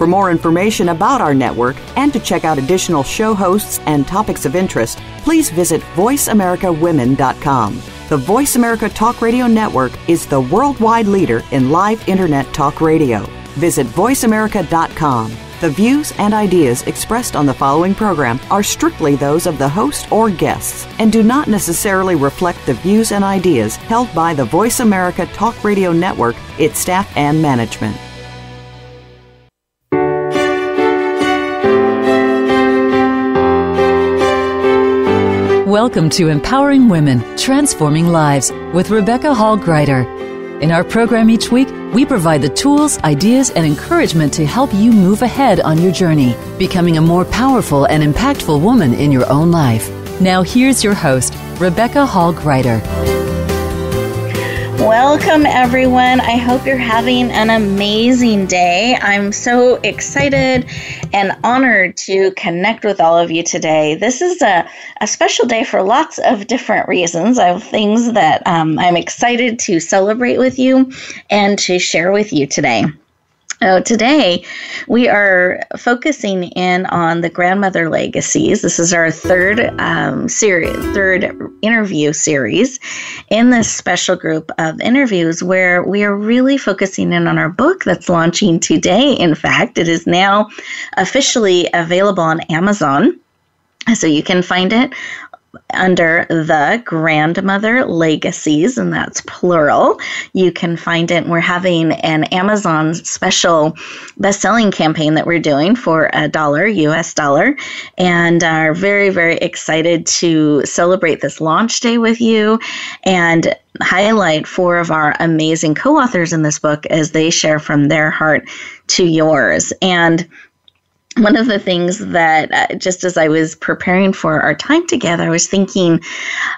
For more information about our network and to check out additional show hosts and topics of interest, please visit voiceamericawomen.com. The Voice America Talk Radio Network is the worldwide leader in live Internet talk radio. Visit voiceamerica.com. The views and ideas expressed on the following program are strictly those of the host or guests and do not necessarily reflect the views and ideas held by the Voice America Talk Radio Network, its staff, and management. Welcome to Empowering Women, Transforming Lives with Rebecca Hall Gruyter. In our program each week, we provide the tools, ideas, and encouragement to help you move ahead on your journey, becoming a more powerful and impactful woman in your own life. Now here's your host, Rebecca Hall Gruyter. Welcome, everyone. I hope you're having an amazing day. I'm so excited and honored to connect with all of you today. This is a special day for lots of different reasons. I have things that I'm excited to celebrate with you and to share with you today. Today, we are focusing in on the Grandmother Legacies. This is our third interview series in this special group of interviews where we are really focusing in on our book that's launching today. In fact, it is now officially available on Amazon, so you can find it under the Grandmother Legacies, and that's plural. You can find it. We're having an Amazon special best-selling campaign that we're doing for $1 US dollar, and are very, very excited to celebrate this launch day with you and highlight 4 of our amazing co-authors in this book as they share from their heart to yours. And one of the things that just as I was preparing for our time together, I was thinking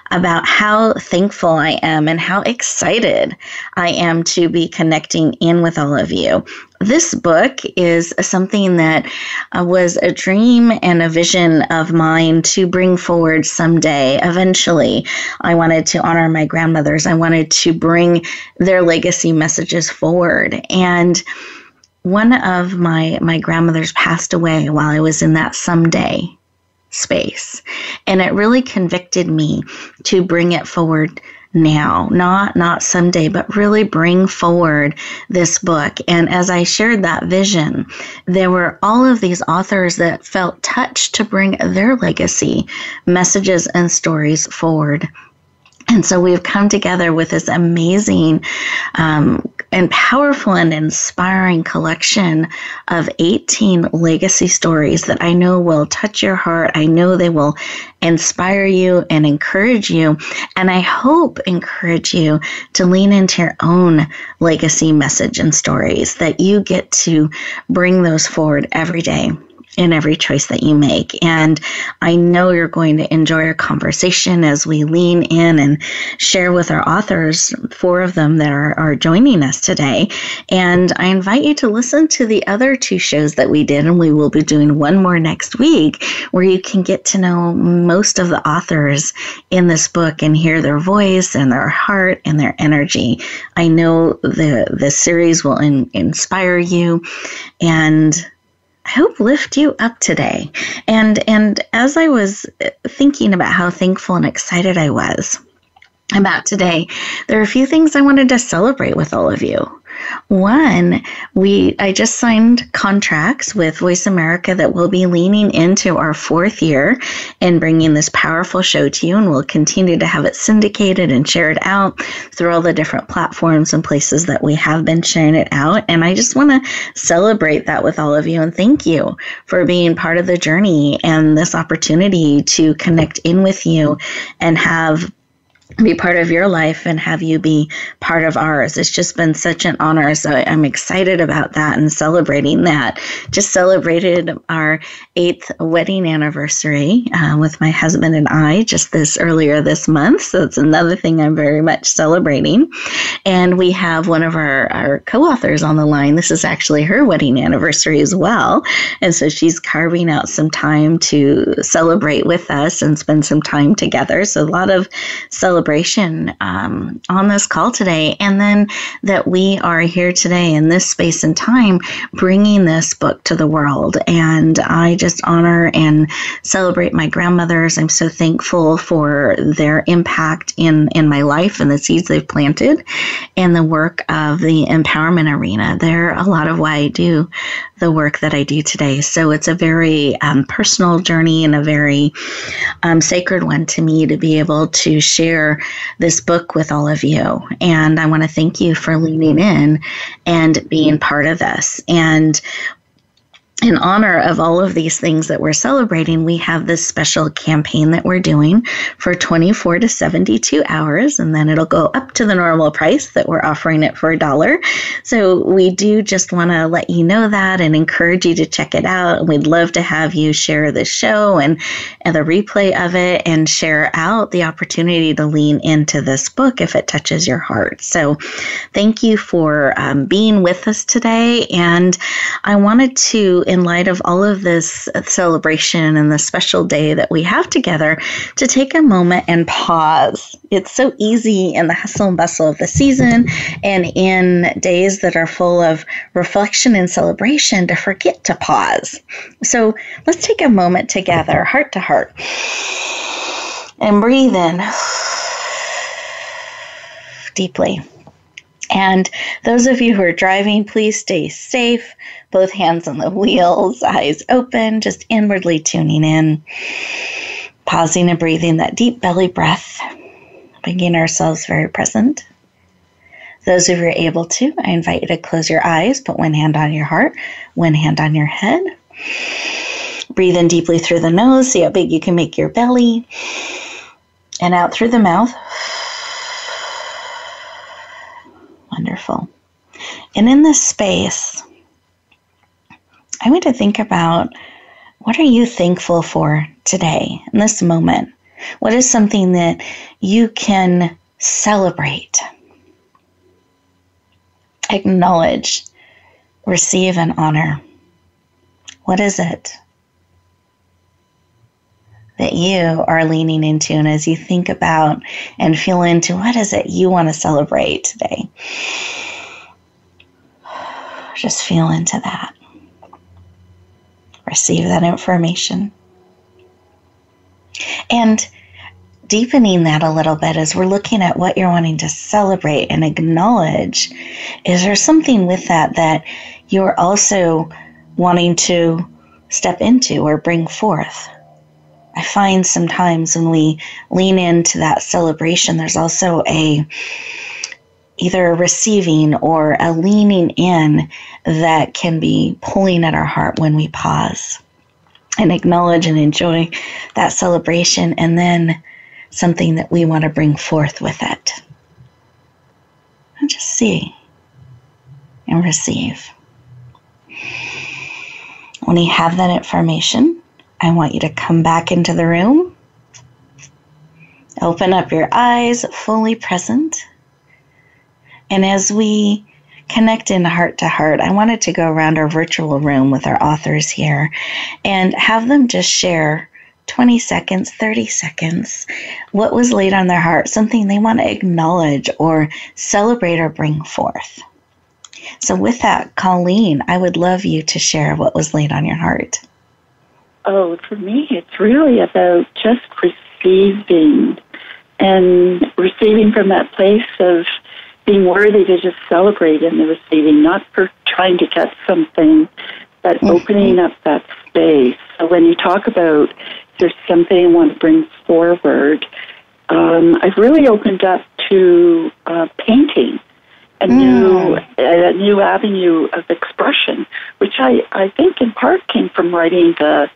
about how thankful I am and how excited I am to be connecting in with all of you. This book is something that was a dream and a vision of mine to bring forward someday. Eventually, I wanted to honor my grandmothers. I wanted to bring their legacy messages forward. And one of my grandmothers passed away while I was in that someday space. And it really convicted me to bring it forward now, not someday, but really bring forward this book. And as I shared that vision, there were all of these authors that felt touched to bring their legacy messages and stories forward. And so we've come together with this amazing and powerful and inspiring collection of 18 legacy stories that I know will touch your heart. I know they will inspire you and encourage you, and I hope encourage you to lean into your own legacy message and stories, that you get to bring those forward every day in every choice that you make. And I know you're going to enjoy our conversation as we lean in and share with our authors, 4 of them that are joining us today. And I invite you to listen to the other 2 shows that we did, and we will be doing one more next week, where you can get to know most of the authors in this book and hear their voice and their heart and their energy. I know the series will inspire you and I hope lift you up today. And as I was thinking about how thankful and excited I was about today, there are a few things I wanted to celebrate with all of you. One, I just signed contracts with Voice America that will be leaning into our 4th year and bringing this powerful show to you, and we'll continue to have it syndicated and shared out through all the different platforms and places that we have been sharing it out. And I just want to celebrate that with all of you and thank you for being part of the journey and this opportunity to connect in with you and be part of your life and have you be part of ours. It's just been such an honor. So I'm excited about that and celebrating that. Just celebrated our 8th wedding anniversary with my husband and I just earlier this month. So it's another thing I'm very much celebrating. And we have one of our co-authors on the line. This is actually her wedding anniversary as well. And so she's carving out some time to celebrate with us and spend some time together. So a lot of celebration celebration on this call today, and then that we are here today in this space and time bringing this book to the world. And I just honor and celebrate my grandmothers. I'm so thankful for their impact in my life and the seeds they've planted and the work of the empowerment arena. They're a lot of why I do the work that I do today. So it's a very personal journey and a very sacred one to me to be able to share this book with all of you. And I want to thank you for leaning in and being part of this. And in honor of all of these things that we're celebrating, we have this special campaign that we're doing for 24 to 72 hours, and then it'll go up to the normal price that we're offering it for $1. So we do just want to let you know that and encourage you to check it out. And we'd love to have you share this show and the replay of it and share out the opportunity to lean into this book if it touches your heart. So thank you for being with us today. And I wanted to, in light of all of this celebration and the special day that we have together, to take a moment and pause. It's so easy in the hustle and bustle of the season and in days that are full of reflection and celebration to forget to pause. So let's take a moment together, heart to heart, and breathe in deeply. And those of you who are driving, please stay safe. Both hands on the wheels, eyes open, just inwardly tuning in, pausing and breathing that deep belly breath, making ourselves very present. Those of you who are able to, I invite you to close your eyes, put one hand on your heart, one hand on your head. Breathe in deeply through the nose, see how big you can make your belly, and out through the mouth. Wonderful. And in this space, I want to think about, what are you thankful for today, in this moment? What is something that you can celebrate, acknowledge, receive, and honor? What is it that you are leaning into? And as you think about and feel into, what is it you want to celebrate today? Just feel into that. Receive that information. And deepening that a little bit as we're looking at what you're wanting to celebrate and acknowledge, is there something with that you're also wanting to step into or bring forth? I find sometimes when we lean into that celebration, there's also either a receiving or a leaning in that can be pulling at our heart when we pause and acknowledge and enjoy that celebration, and then something that we want to bring forth with it. And just see and receive. When you have that information, I want you to come back into the room, open up your eyes, fully present. And as we connect in heart to heart, I wanted to go around our virtual room with our authors here and have them just share 20 seconds, 30 seconds, what was laid on their heart, something they want to acknowledge or celebrate or bring forth. So with that, Colleen, I would love you to share what was laid on your heart. Oh, for me, it's really about just receiving, and receiving from that place of being worthy to just celebrate in the receiving, not for trying to get something, but opening up that space. So when you talk about there's something you want to bring forward, I've really opened up to painting, a new avenue of expression, which I think in part came from writing the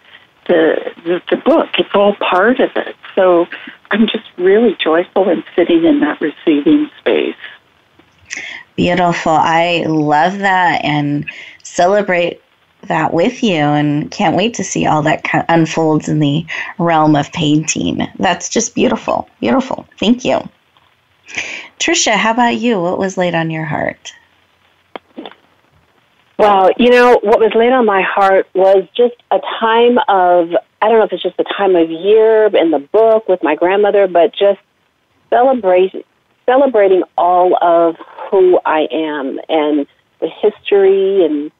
book. It's all part of it. So I'm just really joyful in sitting in that receiving space. Beautiful. I love that and celebrate that with you, and can't wait to see all that unfolds in the realm of painting. That's just beautiful. Beautiful. Thank you. Tricia, how about you? What was laid on your heart? Well, what was laid on my heart was just a time of, I don't know if it's just the time of year in the book with my grandmother, but just celebrating all of who I am and the history and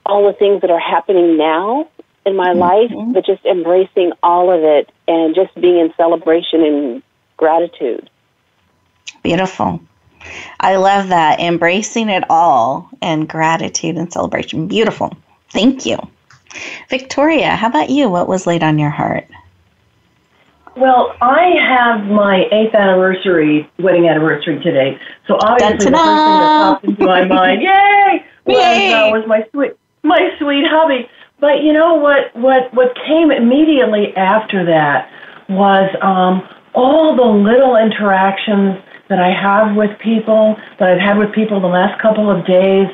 all the things that are happening now in my life, but just embracing all of it and just being in celebration and gratitude. Beautiful. I love that. Embracing it all and gratitude and celebration. Beautiful. Thank you. Victoria, how about you? What was laid on your heart? Well, I have my 8th wedding anniversary today. So obviously the first thing that popped into my mind, was my sweet hubby. But you know what came immediately after that was all the little interactions that I have with people, that I've had with people the last couple of days.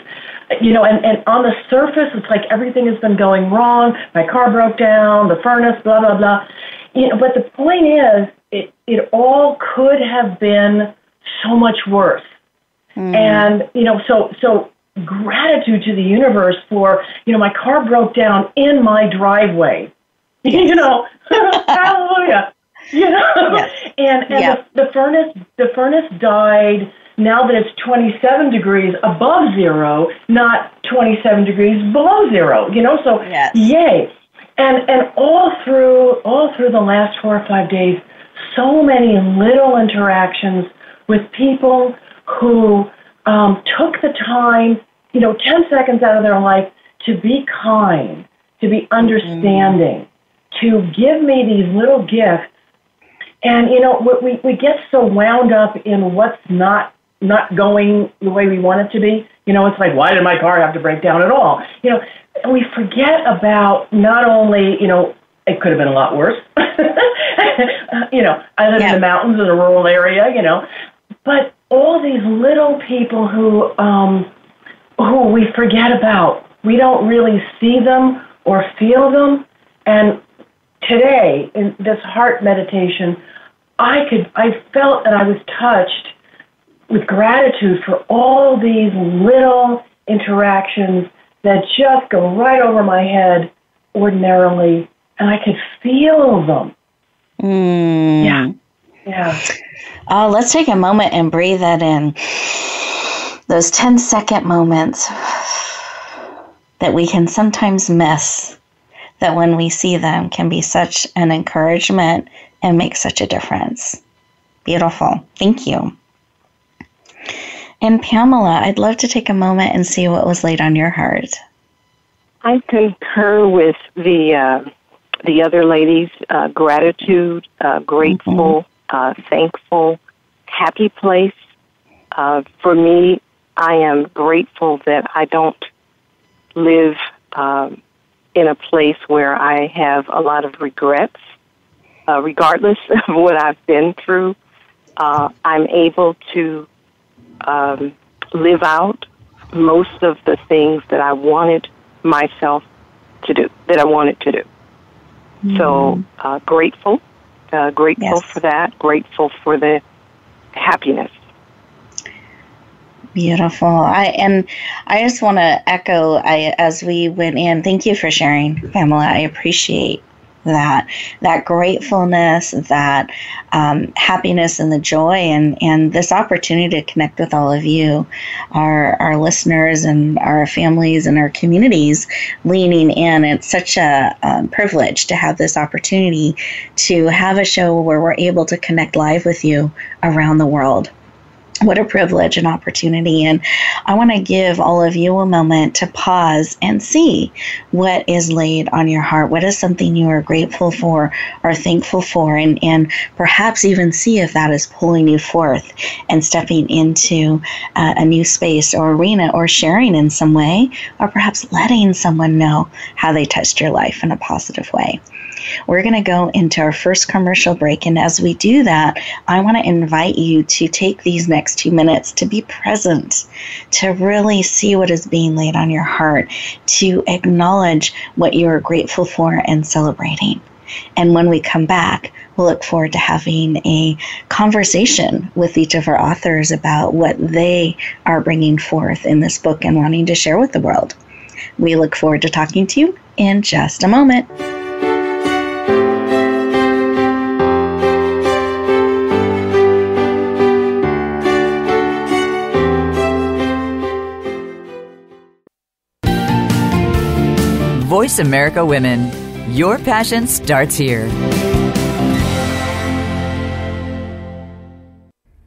You know, and on the surface, it's like everything has been going wrong. My car broke down, the furnace, blah, blah, blah. You know, but the point is, it all could have been so much worse. And, you know, so gratitude to the universe for, you know, my car broke down in my driveway. You know, hallelujah. You know, and the furnace died. Now that it's 27 degrees above zero, not 27 degrees below zero, you know, so yay. And all through the last 4 or 5 days, so many little interactions with people who took the time, you know, 10 seconds out of their life to be kind, to be understanding, to give me these little gifts. And, you know, we get so wound up in what's not going the way we want it to be. You know, it's like, why did my car have to break down at all? You know, and we forget about not only, you know, it could have been a lot worse. You know, I live in the mountains in a rural area, you know, but all these little people who we forget about. We don't really see them or feel them. And today, in this heart meditation, I felt and I was touched with gratitude for all these little interactions that just go right over my head ordinarily, and I could feel them. Yeah. Oh, let's take a moment and breathe that in. Those 10-second moments that we can sometimes miss, that when we see them can be such an encouragement and make such a difference. Beautiful. Thank you. And Pamela, I'd love to take a moment and see what was laid on your heart. I concur with the other ladies. Gratitude, grateful, thankful, happy place. For me, I am grateful that I don't live in a place where I have a lot of regrets. Regardless of what I've been through, I'm able to live out most of the things that I wanted myself to do, that I wanted to do. So grateful for that, grateful for the happiness. Beautiful. I just want to echo, as we went in, thank you for sharing, Pamela. I appreciate that gratefulness, that happiness and the joy, and this opportunity to connect with all of you, our listeners and our families and our communities leaning in. It's such a privilege to have this opportunity to have a show where we're able to connect live with you around the world. What a privilege and opportunity. And I want to give all of you a moment to pause and see what is laid on your heart. What is something you are grateful for or thankful for? And perhaps even see if that is pulling you forth and stepping into a new space or arena, or sharing in some way, or perhaps letting someone know how they touched your life in a positive way. We're going to go into our first commercial break, and as we do that, I want to invite you to take these next 2 minutes to be present, to really see what is being laid on your heart, to acknowledge what you are grateful for and celebrating. And when we come back, we'll look forward to having a conversation with each of our authors about what they are bringing forth in this book and wanting to share with the world. We look forward to talking to you in just a moment. Voice America Women. Your passion starts here.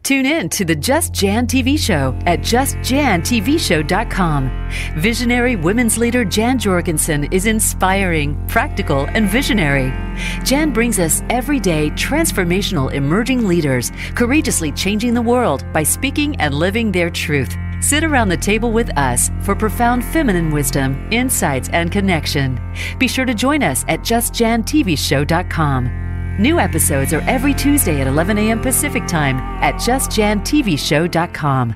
Tune in to the Just Jan TV show at justjantvshow.com. Visionary women's leader Jan Jorgensen is inspiring, practical, and visionary. Jan brings us everyday transformational emerging leaders, courageously changing the world by speaking and living their truth. Sit around the table with us for profound feminine wisdom, insights, and connection. Be sure to join us at justjantvshow.com. New episodes are every Tuesday at 11 a.m. Pacific Time at justjantvshow.com.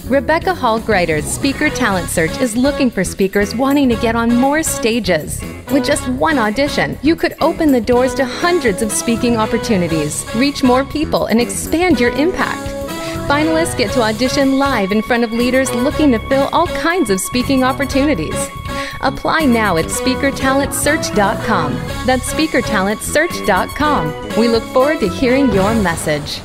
Rebecca Hall Gruyter's Speaker Talent Search is looking for speakers wanting to get on more stages. With just one audition, you could open the doors to hundreds of speaking opportunities, reach more people, and expand your impact. Finalists get to audition live in front of leaders looking to fill all kinds of speaking opportunities. Apply now at SpeakerTalentSearch.com. That's SpeakerTalentSearch.com. We look forward to hearing your message.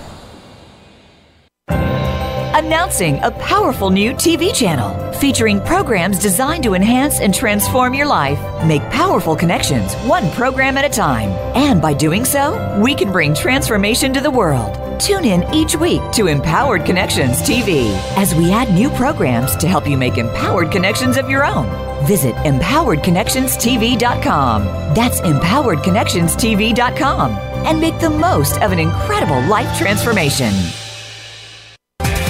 Announcing a powerful new TV channel featuring programs designed to enhance and transform your life. Make powerful connections, one program at a time. And by doing so, we can bring transformation to the world. Tune in each week to Empowered Connections TV as we add new programs to help you make empowered connections of your own. Visit EmpoweredConnectionsTV.com. That's EmpoweredConnectionsTV.com. And make the most of an incredible life transformation.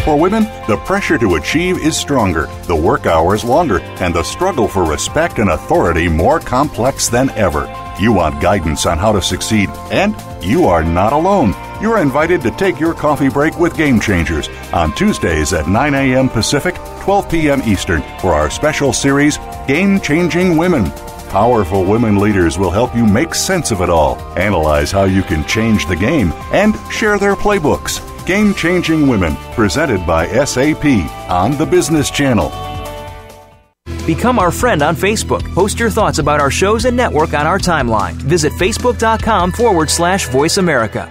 For women, the pressure to achieve is stronger, the work hours longer, and the struggle for respect and authority more complex than ever. You want guidance on how to succeed, and you are not alone. You're invited to take your coffee break with Game Changers on Tuesdays at 9 a.m. Pacific, 12 p.m. Eastern for our special series, Game Changing Women. Powerful women leaders will help you make sense of it all, analyze how you can change the game, and share their playbooks. Game Changing Women, presented by SAP on the Business Channel. Become our friend on Facebook. Post your thoughts about our shows and network on our timeline. Visit Facebook.com/Voice America.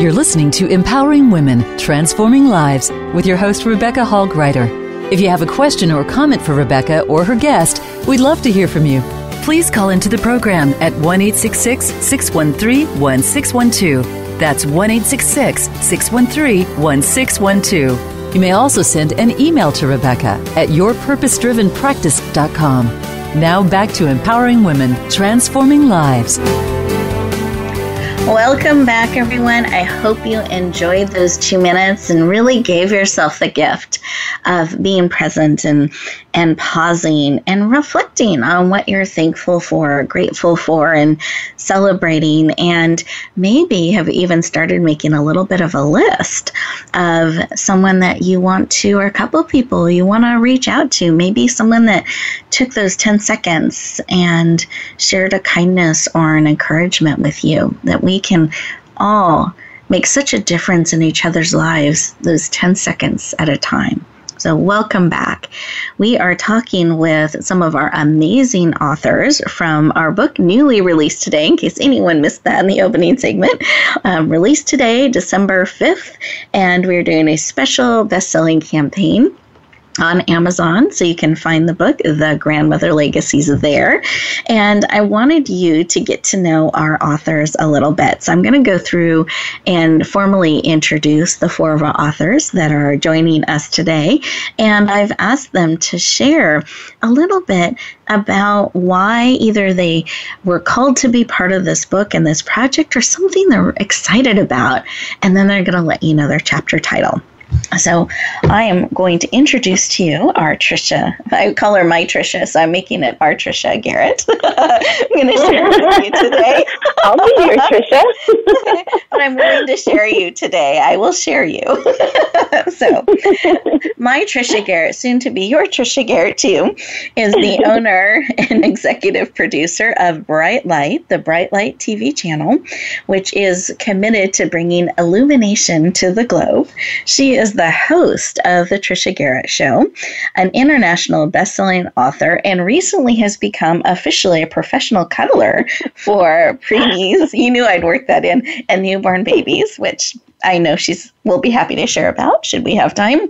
You're listening to Empowering Women, Transforming Lives with your host, Rebecca Hall Gruyter. If you have a question or comment for Rebecca or her guest, we'd love to hear from you. Please call into the program at 1-866-613-1612. That's 1-866-613-1612. You may also send an email to Rebecca at yourpurposedrivenpractice.com. Now back to Empowering Women, Transforming Lives. Welcome back, everyone. I hope you enjoyed those 2 minutes and really gave yourself the gift of being present and pausing and reflecting on what you're thankful for, grateful for, and celebrating, and maybe have even started making a little bit of a list of someone that you want to, or a couple people you want to reach out to, maybe someone that took those 10 seconds and shared a kindness or an encouragement with you, that we can all make such a difference in each other's lives, those 10 seconds at a time. So welcome back. We are talking with some of our amazing authors from our book, newly released today, in case anyone missed that in the opening segment. Released today, December 5th, and we're doing a special best-selling campaign on Amazon, so you can find the book, The Grandmother Legacies, there. And I wanted you to get to know our authors a little bit. So I'm going to go through and formally introduce the 4 of our authors that are joining us today. And I've asked them to share a little bit about why either they were called to be part of this book and this project, or something they're excited about. And then they're going to let you know their chapter title. So I am going to introduce to you our Tricia. I call her my Tricia, so I'm making it our Tricia Garrett. I'm going to share with you today. I'll be your Tricia. But I'm willing to share you today. I will share you. So my Tricia Garrett, soon to be your Tricia Garrett too, is the owner and executive producer of Bright Light, the Bright Light TV channel, which is committed to bringing illumination to the globe. She is the host of The Tricia Garrett Show, an international best-selling author, and recently has become officially a professional cuddler for preemies. You knew I'd work that in, and newborn babies, which I know will be happy to share about, should we have time,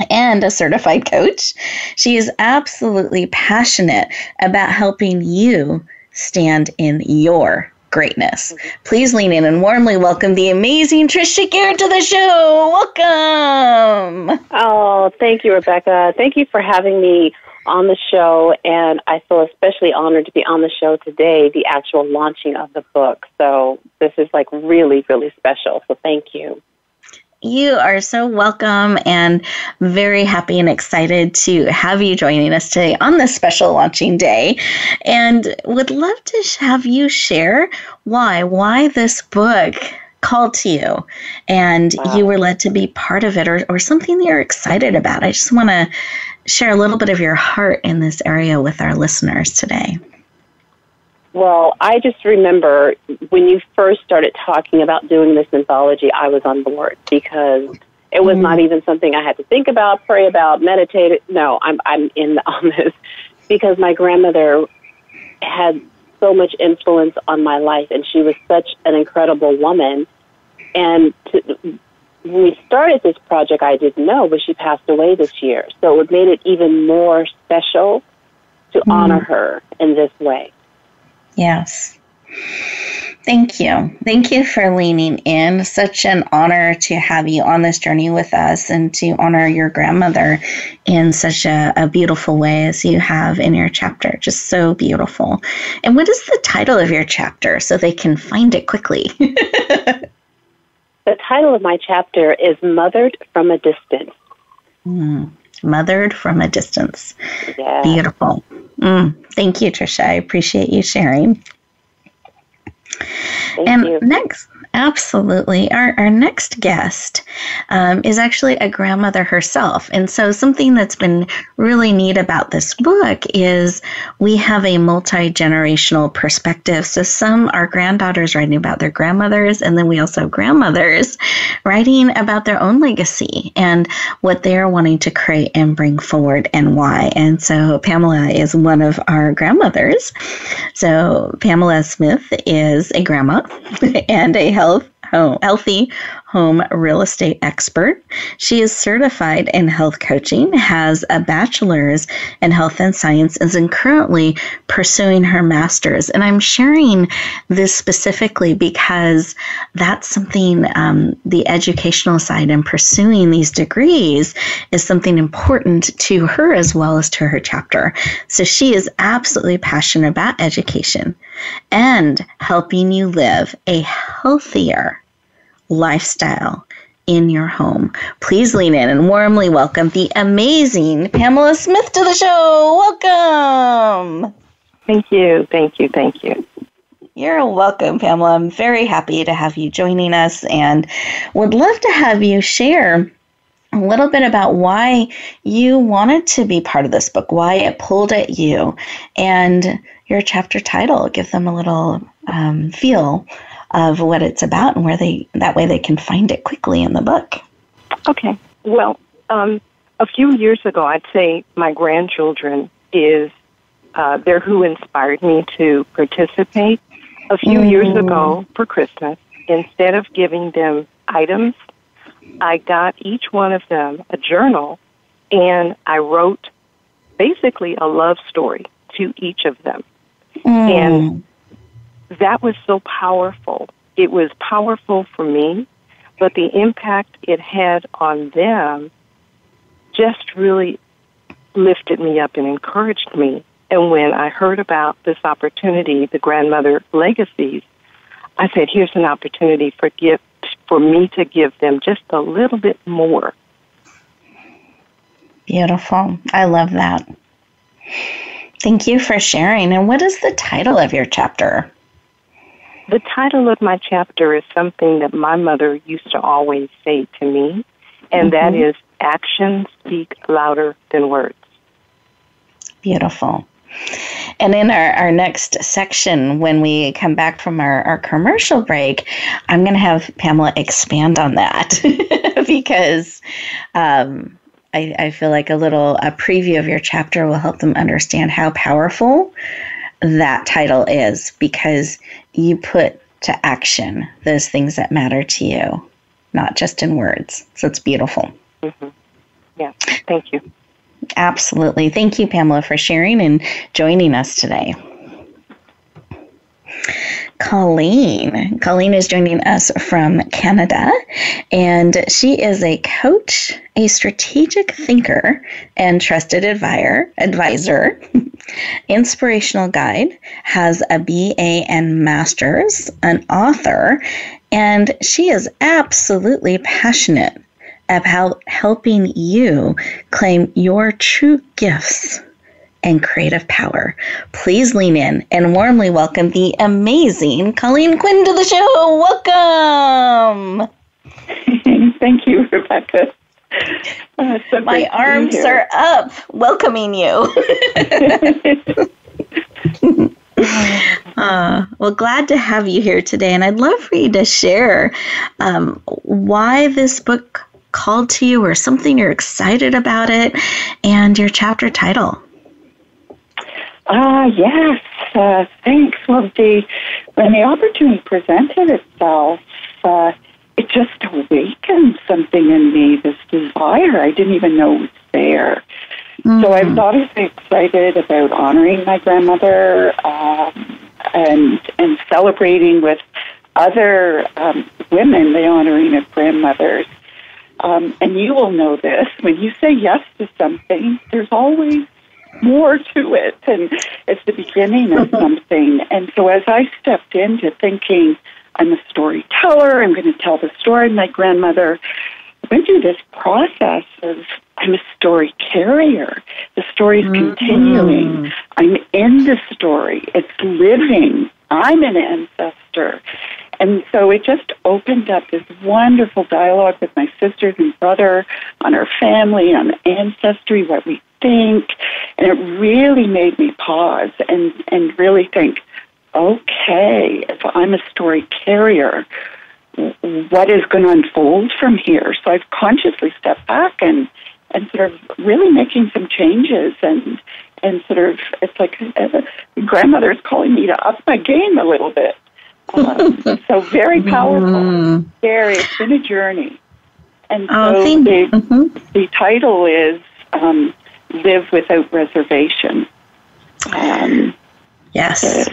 and a certified coach. She is absolutely passionate about helping you stand in your greatness. Please lean in and warmly welcome the amazing Tricia Garrett to the show. Welcome. Oh, thank you, Rebecca. Thank you for having me on the show, and I feel especially honored to be on the show today, the actual launching of the book. So this is like really, really special. So thank you. You are so welcome, and very happy and excited to have you joining us today on this special launching day, and would love to have you share why this book called to you and you were led to be part of it, or something that you're excited about. I just want to share a little bit of your heart in this area with our listeners today. Well, I just remember when you first started talking about doing this anthology, I was on board because it was not even something I had to think about, pray about, meditate. No, I'm in on this because my grandmother had so much influence on my life, and she was such an incredible woman. And when we started this project, I didn't know, but she passed away this year. So it made it even more special to honor her in this way. Yes. Thank you. Thank you for leaning in. Such an honor to have you on this journey with us and to honor your grandmother in such a beautiful way as you have in your chapter. Just so beautiful. And what is the title of your chapter so they can find it quickly? The title of my chapter is Mothered from a Distance. Mothered from a Distance. Yeah. Beautiful. Thank you, Tricia. I appreciate you sharing. Thank you. Next, absolutely, our next guest is actually a grandmother herself. And so something that's been really neat about this book is we have a multi-generational perspective. So some are granddaughters writing about their grandmothers, and then we also have grandmothers writing about their own legacy and what they're wanting to create and bring forward and why. And so Pamela is one of our grandmothers. So Pamela Smith is a grandma and a healthy home real estate expert. She is certified in health coaching, has a bachelor's in health and science, and is currently pursuing her master's. And I'm sharing this specifically because that's something, the educational side and pursuing these degrees is something important to her as well as to her chapter. So she is absolutely passionate about education and helping you live a healthier lifestyle in your home. Please lean in and warmly welcome the amazing Pamela Smith to the show. Welcome. Thank you. Thank you. Thank you. You're welcome, Pamela. I'm very happy to have you joining us and would love to have you share a little bit about why you wanted to be part of this book, why it pulled at you, and your chapter title. Give them a little feel of what it's about and where that way they can find it quickly in the book. Okay. Well, a few years ago, I'd say my grandchildren they're who inspired me to participate. A few years ago for Christmas, instead of giving them items, I got each one of them a journal, and I wrote basically a love story to each of them. And that was so powerful. It was powerful for me, but the impact it had on them just really lifted me up and encouraged me. And when I heard about this opportunity, the Grandmother Legacies, I said, here's an opportunity for me to give them just a little bit more. Beautiful. I love that. Thank you for sharing. And what is the title of your chapter? The title of my chapter is something that my mother used to always say to me, and that is, actions speak louder than words. Beautiful. And in our next section, when we come back from our commercial break, I'm going to have Pamela expand on that because I feel like a preview of your chapter will help them understand how powerful that title is, because you put to action those things that matter to you not just in words. So it's beautiful. Mm-hmm. Yeah, thank you. Absolutely. Thank you, Pamela, for sharing and joining us today. Colleen. Colleen is joining us from Canada, and she is a coach, a strategic thinker, and trusted advisor, inspirational guide, has a BA and master's, an author, and she is absolutely passionate about helping you claim your true gifts and creative power. Please lean in and warmly welcome the amazing Colleen Quinn to the show. Welcome. Thank you, Rebecca. So my arms are up welcoming you. Well, glad to have you here today, and I'd love for you to share why this book called to you, or something you're excited about it, and your chapter title. Yes, thanks. Well, when the opportunity presented itself, it just awakened something in me, this desire. I didn't even know it was there. Mm-hmm. So I was obviously excited about honoring my grandmother and celebrating with other women the honoring of grandmothers. And you will know this, when you say yes to something, there's always more to it, and it's the beginning of something. And so as I stepped into thinking, I'm a storyteller, I'm going to tell the story of my grandmother, I went through this process of, I'm a story carrier. The story's continuing. I'm in the story. It's living. I'm an ancestor. And so it just opened up this wonderful dialogue with my sisters and brother on our family, on ancestry, what we think. And it really made me pause and really think, okay, if I'm a story carrier, what is going to unfold from here? So I've consciously stepped back and sort of really making some changes and sort of, it's like grandmother's calling me to up my game a little bit. So very powerful, scary. It's been a journey. And so the title is Live Without Reservation. Yes.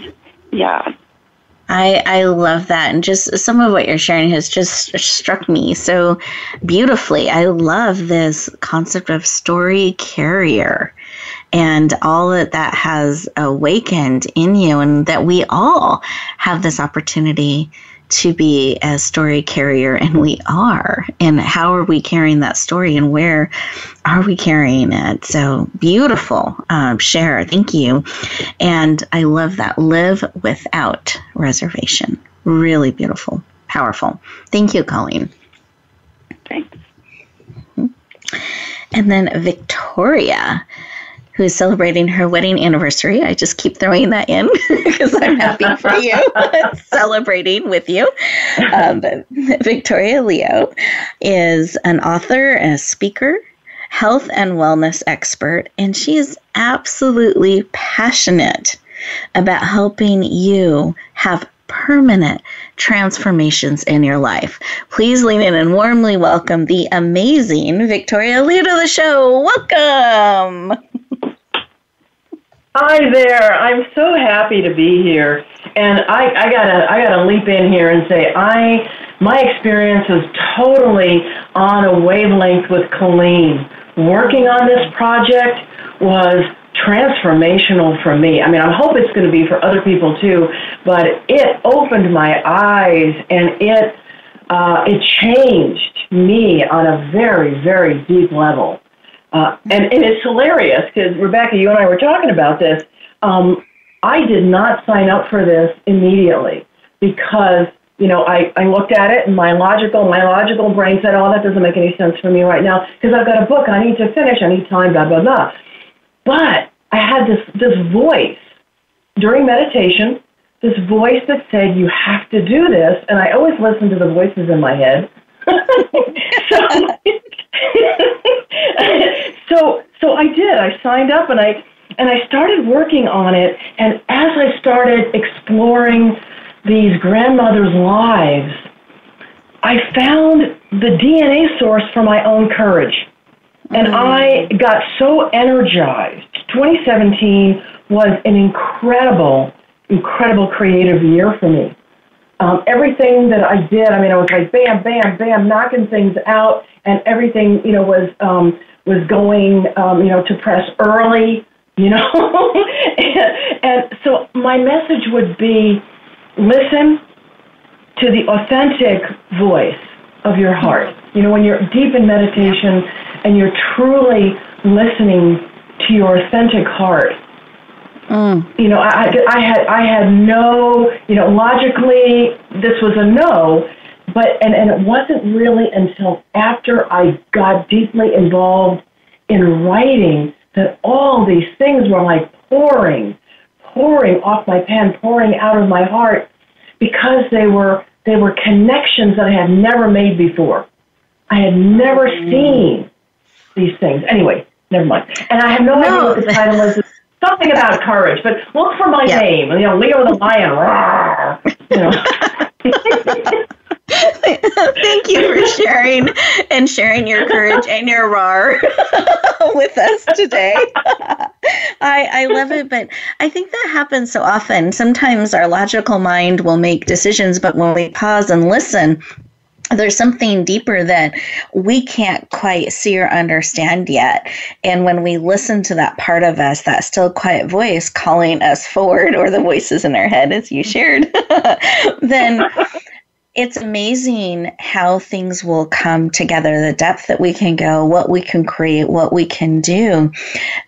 Yeah. I love that. And just some of what you're sharing has just struck me so beautifully. I love this concept of story carrier and all that has awakened in you, and that we all have this opportunity to be a story carrier, and we are. And how are we carrying that story, and where are we carrying it? So beautiful share. Thank you. And I love that. Live without reservation. Really beautiful. Powerful. Thank you, Colleen. Thanks. And then Victoria, who is celebrating her wedding anniversary. I just keep throwing that in because I'm happy for you, celebrating with you. Victoria Leo is an author, a speaker, health and wellness expert, and she is absolutely passionate about helping you have permanent transformations in your life. Please lean in and warmly welcome the amazing Victoria Leo to the show. Welcome. Hi there. I'm so happy to be here. And I gotta leap in here and say my experience is totally on a wavelength with Colleen. Working on this project was transformational for me. I mean, I hope it's going to be for other people too, but it opened my eyes, and it changed me on a very, very deep level. And it's hilarious because, Rebecca, you and I were talking about this. I did not sign up for this immediately because, I looked at it and my logical brain said, oh, that doesn't make any sense for me right now because I've got a book I need to finish. I need time, blah, blah, blah. But I had this voice during meditation, this voice that said, you have to do this. And I always listen to the voices in my head. So I did. I signed up and I started working on it. And as I started exploring these grandmothers' lives, I found the DNA source for my own courage. And I got so energized. 2017 was an incredible creative year for me. Everything that I did, I was like bam, bam, bam, knocking things out, and everything, was going, to press early, and so my message would be, listen to the authentic voice of your heart. When you're deep in meditation and you're truly listening to your authentic heart. I had no, logically this was a no, but and it wasn't really until after I got deeply involved in writing that all these things were like pouring off my pen, pouring out of my heart, because they were connections that I had never made before. I had never seen these things. Anyway, never mind. And I have no idea what the title is. Something about courage, but look for my name. Leo the Lion. Thank you for sharing your courage and your roar with us today. I love it, but I think that happens so often. Sometimes our logical mind will make decisions, but when we pause and listen, there's something deeper that we can't quite see or understand yet. And when we listen to that part of us, that still quiet voice calling us forward, or the voices in our head, as you shared, then it's amazing how things will come together, the depth that we can go, what we can create, what we can do,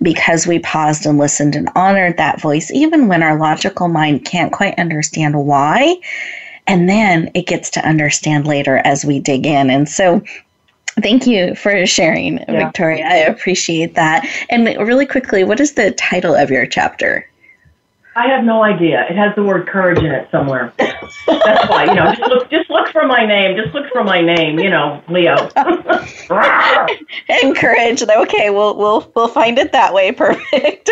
because we paused and listened and honored that voice, even when our logical mind can't quite understand why. And then it gets to understand later as we dig in. And so thank you for sharing, Victoria. I appreciate that. And really quickly, what is the title of your chapter? I have no idea. It has the word courage in it somewhere. That's why, just look for my name. Just look for my name, Leo. And courage. Okay, we'll find it that way. Perfect.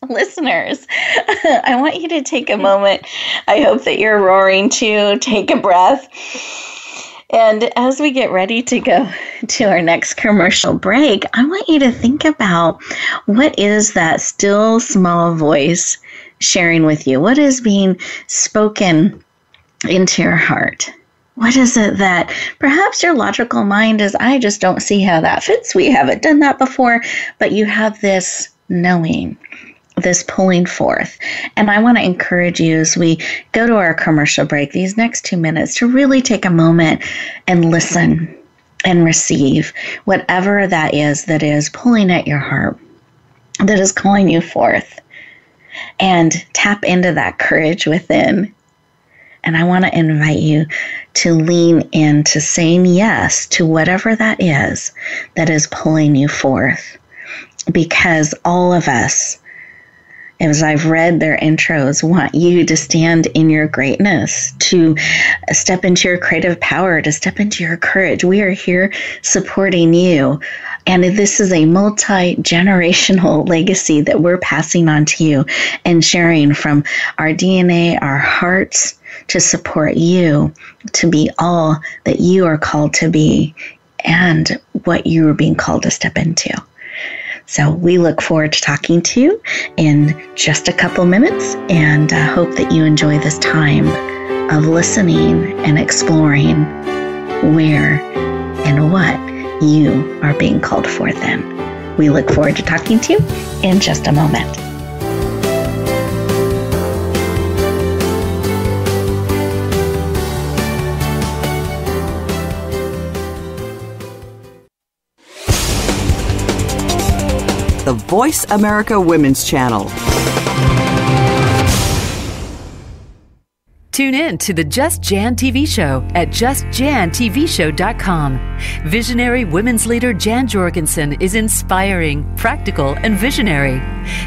Listeners, I want you to take a moment. I hope that you're roaring too. Take a breath. And as we get ready to go to our next commercial break, I want you to think about, what is that still small voice sharing with you? What is being spoken into your heart? What is it that perhaps your logical mind is, I just don't see how that fits. We haven't done that before, but you have this knowing, this pulling forth. And I want to encourage you, as we go to our commercial break, these next 2 minutes, to really take a moment and listen and receive whatever that is pulling at your heart, that is calling you forth, and tap into that courage within. And I want to invite you to lean into saying yes to whatever that is pulling you forth, because all of us, as I've read their intros, want you to stand in your greatness, to step into your creative power, to step into your courage. We are here supporting you. And this is a multi-generational legacy that we're passing on to you and sharing from our DNA, our hearts, to support you to be all that you are called to be and what you are being called to step into. So we look forward to talking to you in just a couple minutes, and hope that you enjoy this time of listening and exploring where and what you are being called forth in. We look forward to talking to you in just a moment. The Voice America Women's Channel. Tune in to the Just Jan TV show at justjantvshow.com. Visionary women's leader Jan Jorgensen is inspiring, practical, and visionary.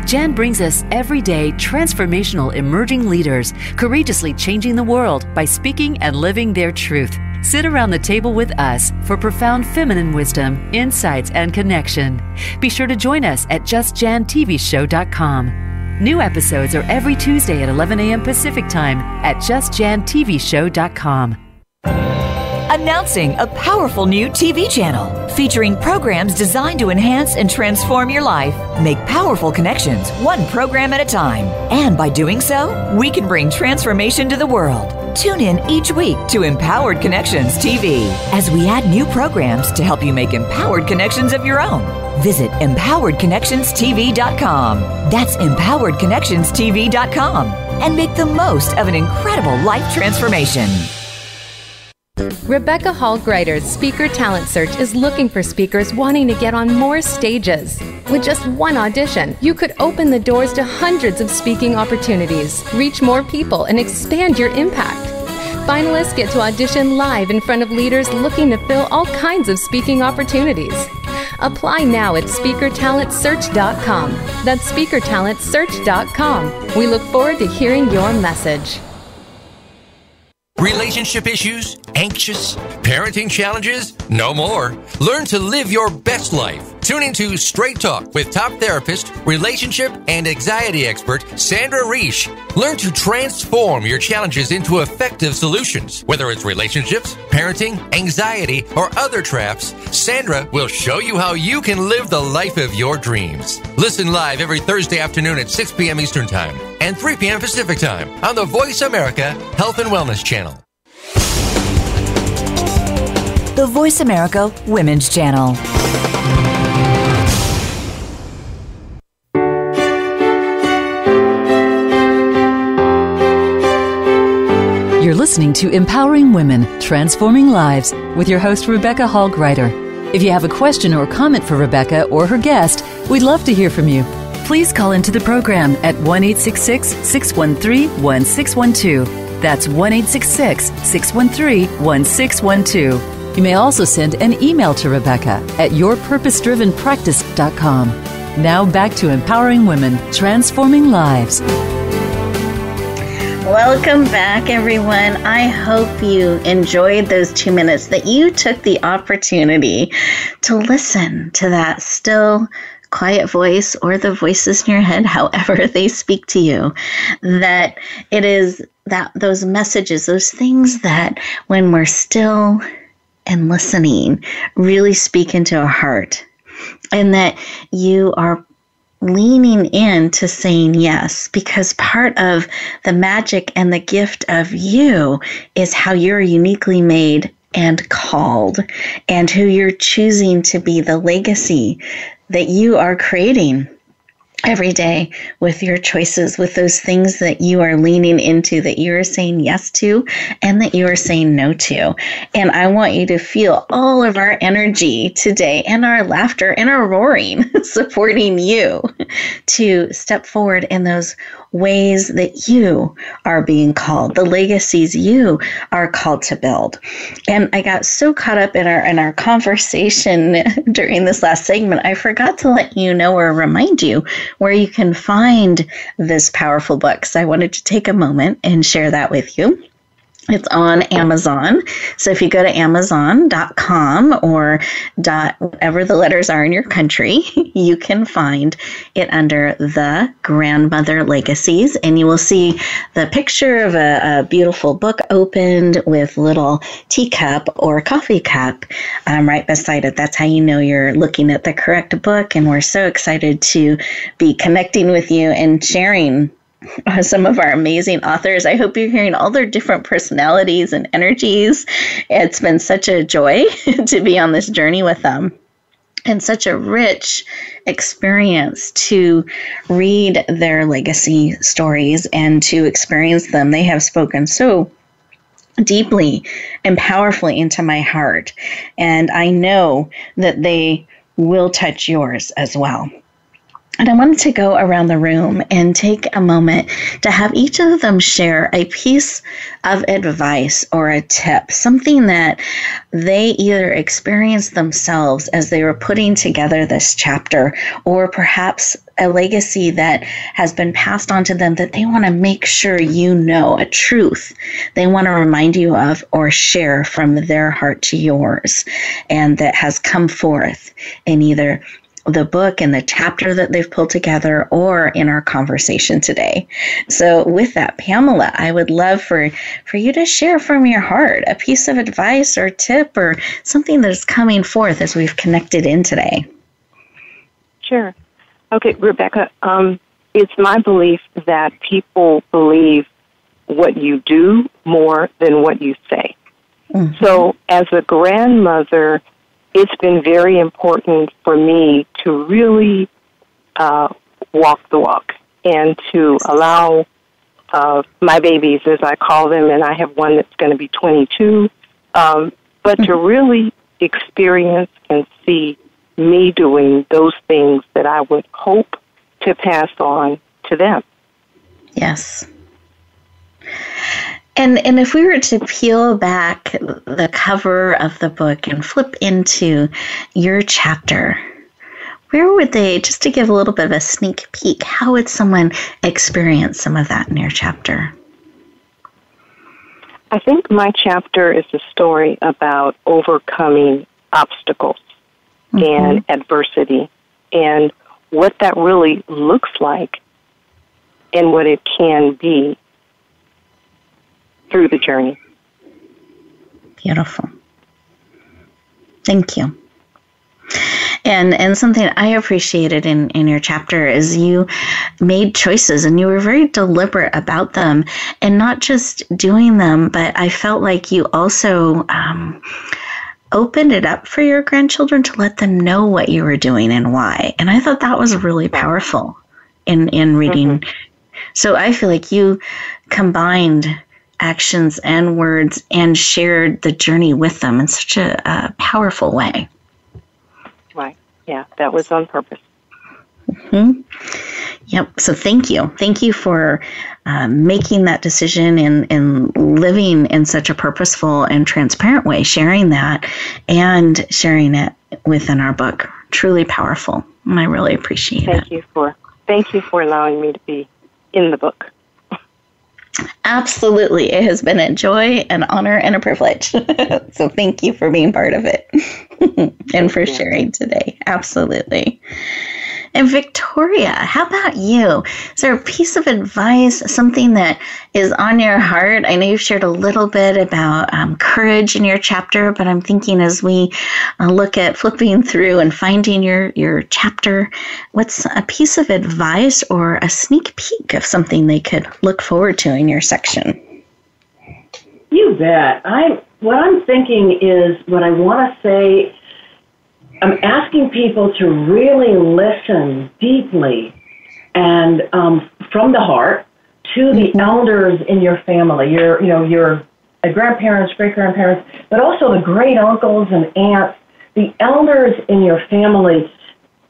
Jan brings us everyday transformational emerging leaders, courageously changing the world by speaking and living their truth. Sit around the table with us for profound feminine wisdom, insights, and connection. Be sure to join us at justjantvshow.com. New episodes are every Tuesday at 11 a.m. Pacific Time at justjantvshow.com. Announcing a powerful new TV channel featuring programs designed to enhance and transform your life. Make powerful connections, one program at a time. And by doing so, we can bring transformation to the world. Tune in each week to Empowered Connections TV as we add new programs to help you make empowered connections of your own. Visit empoweredconnectionstv.com. That's empoweredconnectionstv.com. And make the most of an incredible life transformation. Rebecca Hall Gruyter's Speaker Talent Search is looking for speakers wanting to get on more stages. With just one audition, you could open the doors to hundreds of speaking opportunities, reach more people, and expand your impact. Finalists get to audition live in front of leaders looking to fill all kinds of speaking opportunities. Apply now at speakertalentsearch.com. That's speakertalentsearch.com. We look forward to hearing your message. Relationship issues? Anxious? Parenting challenges? No more. Learn to live your best life. Tune into Straight Talk with top therapist, relationship, and anxiety expert Sandra Reish. Learn to transform your challenges into effective solutions. Whether it's relationships, parenting, anxiety, or other traps, Sandra will show you how you can live the life of your dreams. Listen live every Thursday afternoon at 6 p.m. Eastern Time and 3 p.m. Pacific Time on the Voice America Health and Wellness Channel. The Voice America Women's Channel. You're listening to Empowering Women, Transforming Lives with your host, Rebecca Hall Gruyter. If you have a question or comment for Rebecca or her guest, we'd love to hear from you. Please call into the program at 1-866-613-1612. That's 1-866-613-1612. You may also send an email to Rebecca at yourpurposedrivenpractice.com. Now back to Empowering Women, Transforming Lives. Welcome back, everyone. I hope you enjoyed those 2 minutes, that you took the opportunity to listen to that still, quiet voice or the voices in your head, however they speak to you, that it is that those messages, those things that when we're still and listening really speak into our heart, and that you are leaning in to saying yes, because part of the magic and the gift of you is how you're uniquely made and called, and who you're choosing to be, the legacy that you are creating every day with your choices, with those things that you are leaning into, that you are saying yes to, and that you are saying no to. And I want you to feel all of our energy today, and our laughter and our roaring, supporting you to step forward in those ways that you are being called, the legacies you are called to build. And I got so caught up in our conversation during this last segment, I forgot to let you know or remind you where you can find this powerful book. So I wanted to take a moment and share that with you. It's on Amazon. So if you go to Amazon.com or whatever the letters are in your country, you can find it under The Grandmother Legacies. And you will see the picture of a beautiful book opened with little teacup or coffee cup right beside it. That's how you know you're looking at the correct book. And we're so excited to be connecting with you and sharing some of our amazing authors. I hope you're hearing all their different personalities and energies. It's been such a joy to be on this journey with them, and such a rich experience to read their legacy stories and to experience them. They have spoken so deeply and powerfully into my heart, and I know that they will touch yours as well. And I wanted to go around the room and take a moment to have each of them share a piece of advice or a tip, something that they either experienced themselves as they were putting together this chapter, or perhaps a legacy that has been passed on to them that they want to make sure you know, a truth they want to remind you of or share from their heart to yours, and that has come forth in either the book and the chapter that they've pulled together or in our conversation today. So with that, Pamela, I would love for you to share from your heart a piece of advice or tip or something that is coming forth as we've connected in today. Sure. Okay, Rebecca, it's my belief that people believe what you do more than what you say. Mm-hmm. So as a grandmother, it's been very important for me to really walk the walk and to allow my babies, as I call them, and I have one that's going to be 22, but to really experience and see me doing those things that I would hope to pass on to them. Yes. And if we were to peel back the cover of the book and flip into your chapter, where would they, just to give a little bit of a sneak peek, how would someone experience some of that in your chapter? I think my chapter is a story about overcoming obstacles and adversity and what that really looks like and what it can be through the journey. Beautiful. Thank you. And something I appreciated in your chapter is you made choices and you were very deliberate about them and not just doing them, but I felt like you also opened it up for your grandchildren to let them know what you were doing and why. And I thought that was really powerful in reading. Mm-hmm. So I feel like you combined actions and words and shared the journey with them in such a powerful way. Right. Yeah, that was on purpose. Mm-hmm. Yep. So thank you. Thank you for making that decision and living in such a purposeful and transparent way, sharing that and sharing it within our book. Truly powerful. And I really appreciate it. Thank you for allowing me to be in the book. Absolutely. It has been a joy, an honor, and a privilege. So thank you for being part of it and for sharing today. Absolutely. And Victoria, how about you? Is there a piece of advice, something that is on your heart? I know you've shared a little bit about courage in your chapter, but I'm thinking as we look at flipping through and finding your chapter, what's a piece of advice or a sneak peek of something they could look forward to in your section? You bet. What I'm thinking is what I want to say. I'm asking people to really listen deeply and from the heart to the elders in your family, your grandparents, great-grandparents, but also the great uncles and aunts, the elders in your family.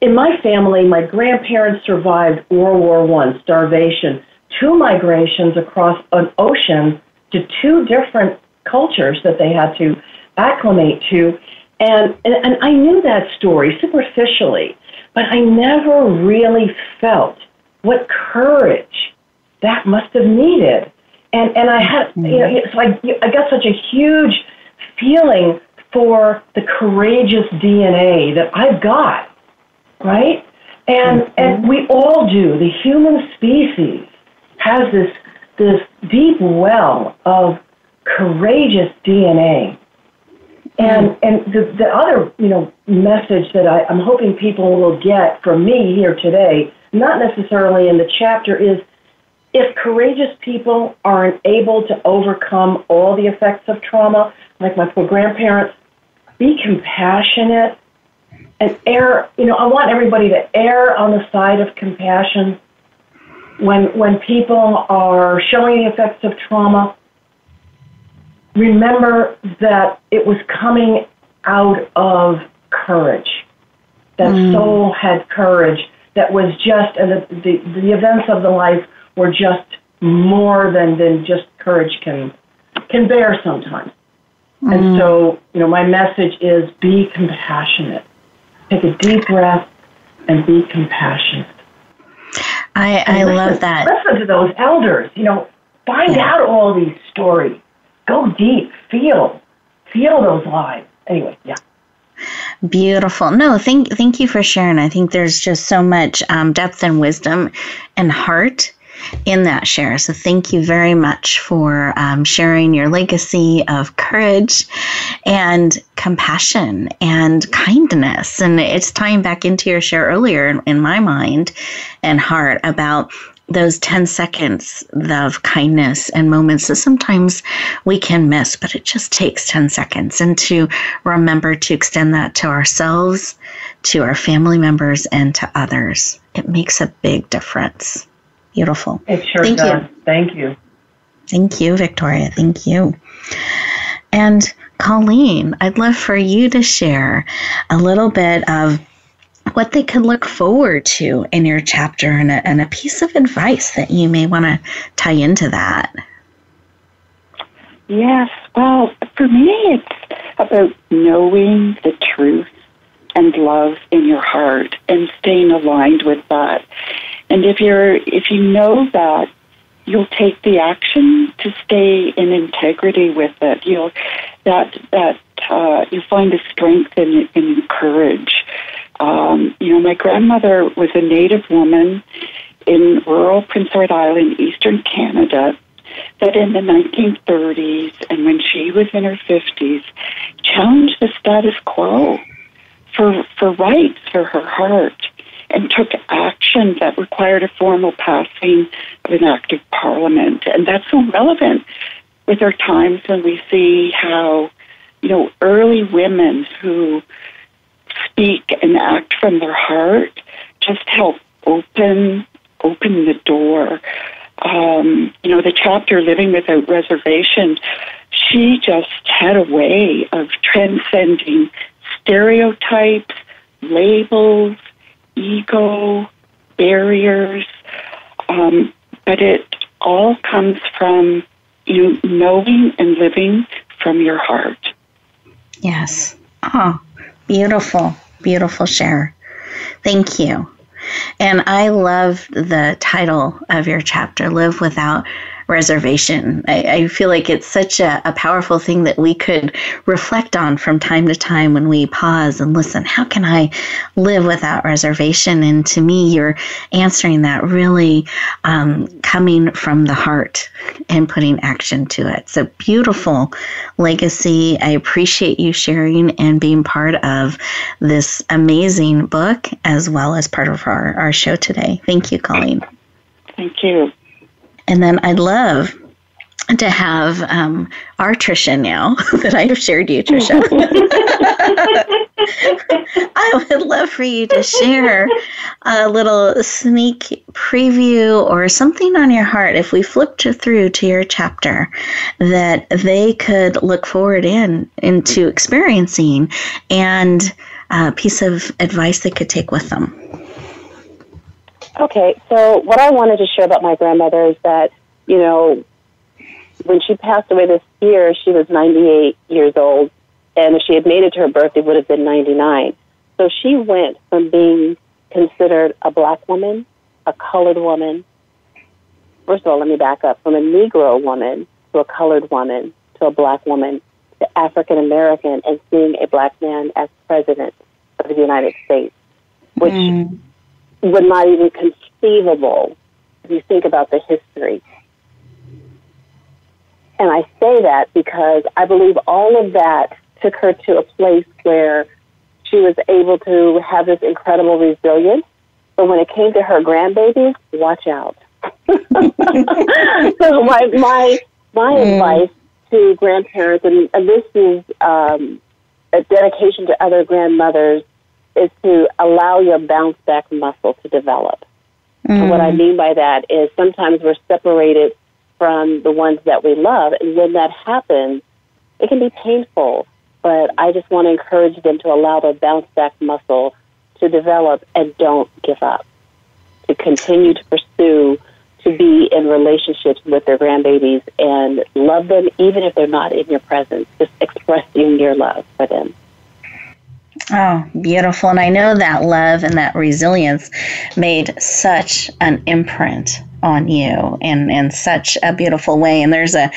In my family, my grandparents survived World War I, starvation, 2 migrations across an ocean to 2 different cultures that they had to acclimate to. And I knew that story superficially, but I never really felt what courage that must have needed. And I had, so I got such a huge feeling for the courageous DNA that I've got, right? And we all do. The human species has this deep well of courageous DNA. And the other, message that I'm hoping people will get from me here today, not necessarily in the chapter, is if courageous people aren't able to overcome all the effects of trauma, like my poor grandparents, be compassionate and err. I want everybody to err on the side of compassion when people are showing the effects of trauma. Remember that it was coming out of courage. That soul had courage. That was just, and the events of the life were just more than just courage can bear sometimes. And so, my message is be compassionate. Take a deep breath and be compassionate. I love that. Listen to those elders. Find out all these stories. Go deep. Feel those lives. Anyway, yeah. Beautiful. No, thank you for sharing. I think there's just so much depth and wisdom and heart in that share. So thank you very much for sharing your legacy of courage and compassion and kindness. And it's tying back into your share earlier in my mind and heart about those 10 seconds of kindness and moments that sometimes we can miss, but it just takes 10 seconds. And to remember to extend that to ourselves, to our family members, and to others. It makes a big difference. Beautiful. It sure Thank does. you. Thank you. Thank you, Victoria. Thank you. And Colleen, I'd love for you to share a little bit of what they could look forward to in your chapter and a piece of advice that you may want to tie into that. Yes, well, for me, it's about knowing the truth and love in your heart and staying aligned with that. And if you know that, you'll take the action to stay in integrity with it. You'll find the strength in courage. My grandmother was a Native woman in rural Prince Edward Island, eastern Canada, that in the 1930s and when she was in her 50s, challenged the status quo for rights for her heart and took action that required a formal passing of an act of parliament. And that's so relevant with our times when we see how, early women who speak and act from their heart just help open the door. The chapter Living Without Reservation, she just had a way of transcending stereotypes, labels, ego, barriers, but it all comes from knowing and living from your heart. Yes. Oh, beautiful, beautiful share. Thank you. And I love the title of your chapter, Live Without Reservation. I feel like it's such a powerful thing that we could reflect on from time to time when we pause and listen. How can I live without reservation? And to me, you're answering that really coming from the heart and putting action to it. So beautiful legacy. I appreciate you sharing and being part of this amazing book as well as part of our show today. Thank you, Colleen. Thank you. And then I'd love to have our Tricia now that I have shared you, Tricia. I would love for you to share a little sneak preview or something on your heart if we flipped through to your chapter that they could look forward into experiencing and a piece of advice they could take with them. Okay, so what I wanted to share about my grandmother is that, when she passed away this year, she was 98 years old, and if she had made it to her birthday, it would have been 99. So she went from being considered a black woman, a colored woman. First of all, let me back up. From a Negro woman to a colored woman to a black woman to African American, and seeing a black man as president of the United States, which would not even conceivable if you think about the history. And I say that because I believe all of that took her to a place where she was able to have this incredible resilience. But when it came to her grandbabies, watch out. So my advice to grandparents, and this is a dedication to other grandmothers, is to allow your bounce back muscle to develop. And what I mean by that is sometimes we're separated from the ones that we love, and when that happens, it can be painful. But I just want to encourage them to allow their bounce back muscle to develop and don't give up, to continue to pursue, to be in relationships with their grandbabies and love them even if they're not in your presence, just expressing your love for them. Oh, beautiful. And I know that love and that resilience made such an imprint on you in such a beautiful way. And there's a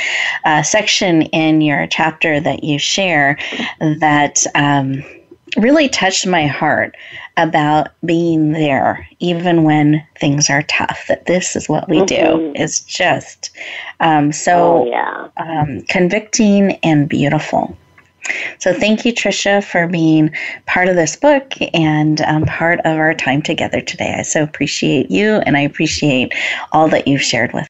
section in your chapter that you share that really touched my heart about being there, even when things are tough, that this is what we do is just convicting and beautiful. So thank you, Tricia, for being part of this book and part of our time together today. I so appreciate you, and I appreciate all that you've shared with us.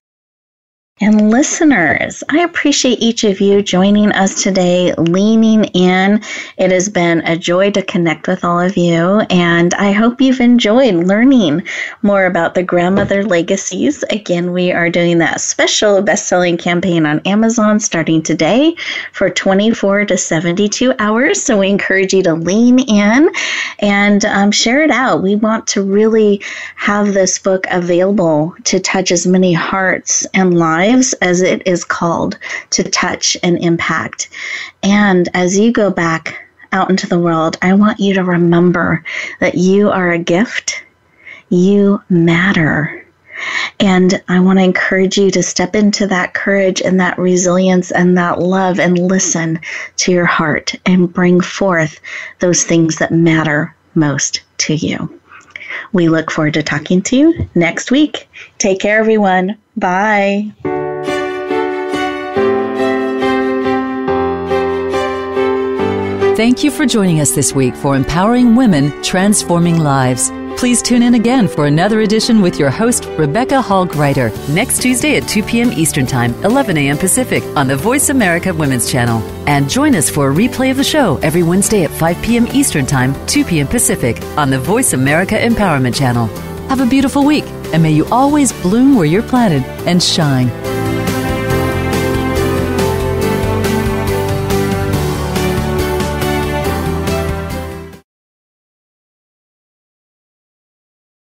And listeners, I appreciate each of you joining us today, leaning in. It has been a joy to connect with all of you, and I hope you've enjoyed learning more about the Grandmother Legacies. Again, we are doing that special best-selling campaign on Amazon starting today for 24 to 72 hours, so we encourage you to lean in and share it out. We want to really have this book available to touch as many hearts and lives as it is called to touch and impact. And as you go back out into the world, I want you to remember that you are a gift. You matter. And I want to encourage you to step into that courage and that resilience and that love and listen to your heart and bring forth those things that matter most to you. We look forward to talking to you next week. Take care, everyone. Bye. Thank you for joining us this week for Empowering Women, Transforming Lives. Please tune in again for another edition with your host, Rebecca Hall-Gruyter, next Tuesday at 2 p.m. Eastern Time, 11 a.m. Pacific on the Voice America Women's Channel. And join us for a replay of the show every Wednesday at 5 p.m. Eastern Time, 2 p.m. Pacific on the Voice America Empowerment Channel. Have a beautiful week, and may you always bloom where you're planted and shine.